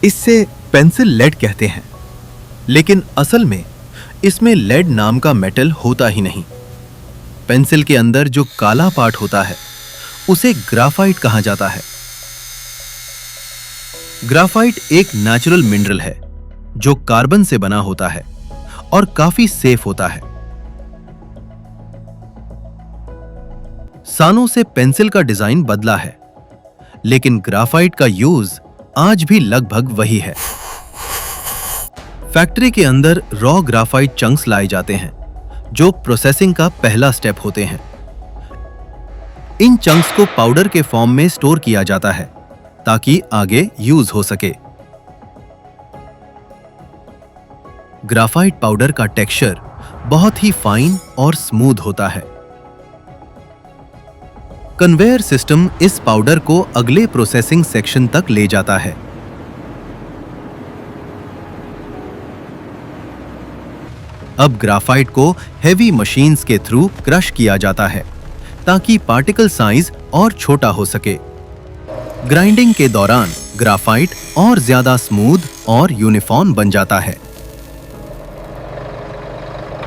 इससे pencil lead कहते हैं, लेकिन असल में इसमें लेड नाम का मेटल होता ही नहीं। पेंसिल के अंदर जो काला पार्ट होता है उसे ग्राफाइट कहा जाता है। ग्राफाइट एक नेचुरल मिनरल है जो कार्बन से बना होता है और काफी सेफ होता है। सालों से पेंसिल का डिजाइन बदला है, लेकिन ग्राफाइट का यूज आज भी लगभग वही है। फैक्ट्री के अंदर रॉ ग्राफाइट चंक्स लाए जाते हैं, जो प्रोसेसिंग का पहला स्टेप होते हैं। इन चंक्स को पाउडर के फॉर्म में स्टोर किया जाता है ताकि आगे यूज हो सके। ग्राफाइट पाउडर का टेक्सचर बहुत ही फाइन और स्मूथ होता है। कन्वेयर सिस्टम इस पाउडर को अगले प्रोसेसिंग सेक्शन तक ले जाता है। अब ग्राफाइट को हेवी मशीन्स के थ्रू क्रश किया जाता है ताकि पार्टिकल साइज और छोटा हो सके। ग्राइंडिंग के दौरान ग्राफाइट और ज्यादा स्मूथ और यूनिफॉर्म बन जाता है।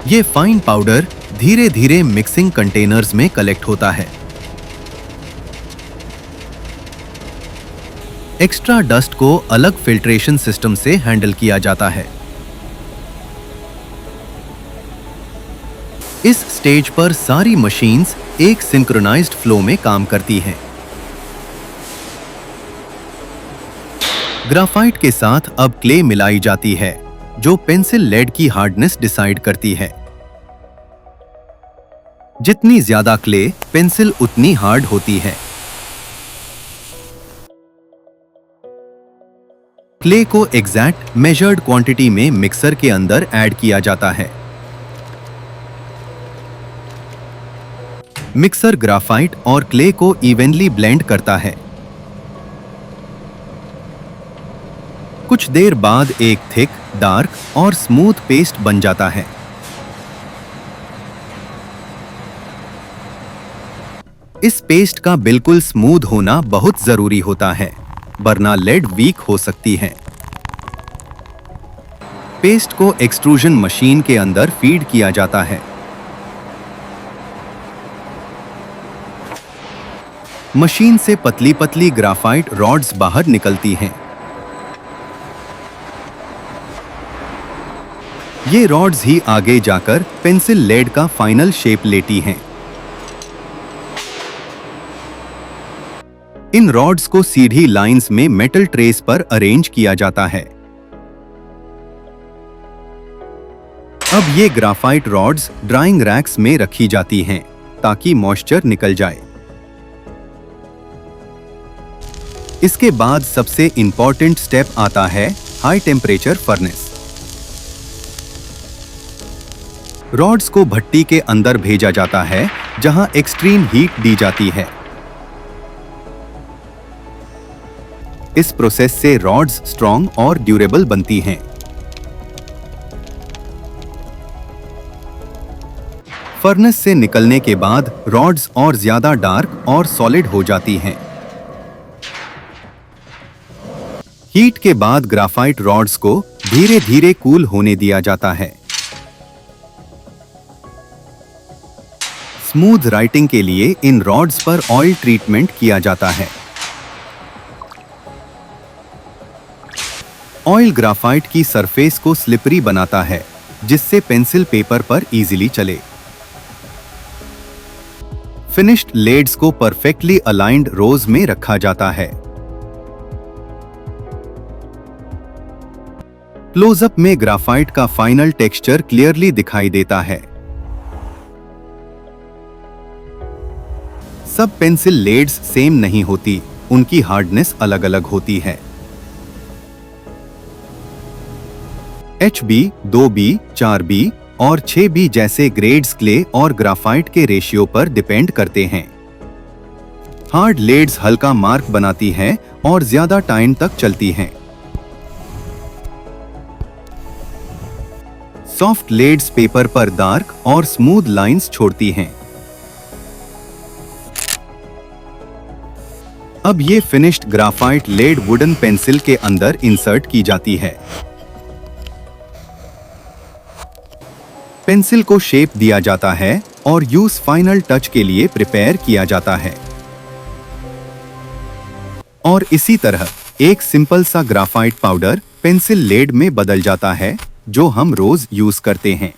ये फाइन पाउडर धीरे धीरे मिक्सिंग कंटेनर्स में कलेक्ट होता है। एक्स्ट्रा डस्ट को अलग फिल्ट्रेशन सिस्टम से हैंडल किया जाता है। इस स्टेज पर सारी मशीन्स एक सिंक्रोनाइज्ड फ्लो में काम करती हैं। ग्राफाइट के साथ अब क्ले मिलाई जाती है, जो पेंसिल लेड की हार्डनेस डिसाइड करती है। जितनी ज्यादा क्ले, पेंसिल उतनी हार्ड होती है। क्ले को एग्जैक्ट मेजर्ड क्वांटिटी में मिक्सर के अंदर ऐड किया जाता है। मिक्सर ग्राफाइट और क्ले को इवनली ब्लेंड करता है। कुछ देर बाद एक थिक, डार्क और स्मूथ पेस्ट बन जाता है। इस पेस्ट का बिल्कुल स्मूथ होना बहुत जरूरी होता है, वरना लेड वीक हो सकती है। पेस्ट को एक्सट्रूजन मशीन के अंदर फीड किया जाता है। मशीन से पतली पतली ग्राफाइट रॉड्स बाहर निकलती हैं। ये रॉड्स ही आगे जाकर पेंसिल लेड का फाइनल शेप लेती हैं। इन रॉड्स को सीधी लाइंस में मेटल ट्रेस पर अरेंज किया जाता है। अब ये ग्राफाइट रॉड्स ड्राइंग रैक्स में रखी जाती हैं ताकि मॉइस्चर निकल जाए। इसके बाद सबसे इंपॉर्टेंट स्टेप आता है हाई टेम्परेचर फर्नेस। रॉड्स को भट्टी के अंदर भेजा जाता है जहां एक्सट्रीम हीट दी जाती है। इस प्रोसेस से रॉड्स स्ट्रॉन्ग और ड्यूरेबल बनती हैं। फर्नेस से निकलने के बाद रॉड्स और ज्यादा डार्क और सॉलिड हो जाती हैं। हीट के बाद ग्राफाइट रॉड्स को धीरे धीरे कूल होने दिया जाता है। स्मूथ राइटिंग के लिए इन रॉड्स पर ऑयल ट्रीटमेंट किया जाता है। ऑयल ग्राफाइट की सरफेस को स्लिपरी बनाता है, जिससे पेंसिल पेपर पर इजीली चले। फिनिश्ड लेड्स को परफेक्टली अलाइंड रोज में रखा जाता है। क्लोजअप में ग्राफाइट का फाइनल टेक्सचर क्लियरली दिखाई देता है। सब पेंसिल लेड्स सेम नहीं होती, उनकी हार्डनेस अलग अलग होती है। HB, 2B, 4B और 6B जैसे ग्रेड्स क्ले और ग्राफाइट के रेशियो पर डिपेंड करते हैं। हार्ड लेड्स हल्का मार्क बनाती हैं और ज्यादा टाइम तक चलती हैं। सॉफ्ट लेड्स पेपर पर डार्क और स्मूथ लाइंस छोड़ती हैं। अब ये finished graphite lead wooden pencil के अंदर इंसर्ट की जाती है। पेंसिल को शेप दिया जाता है और यूज फाइनल टच के लिए प्रिपेयर किया जाता है। और इसी तरह एक सिंपल सा ग्राफाइट पाउडर पेंसिल लेड में बदल जाता है, जो हम रोज यूज करते हैं।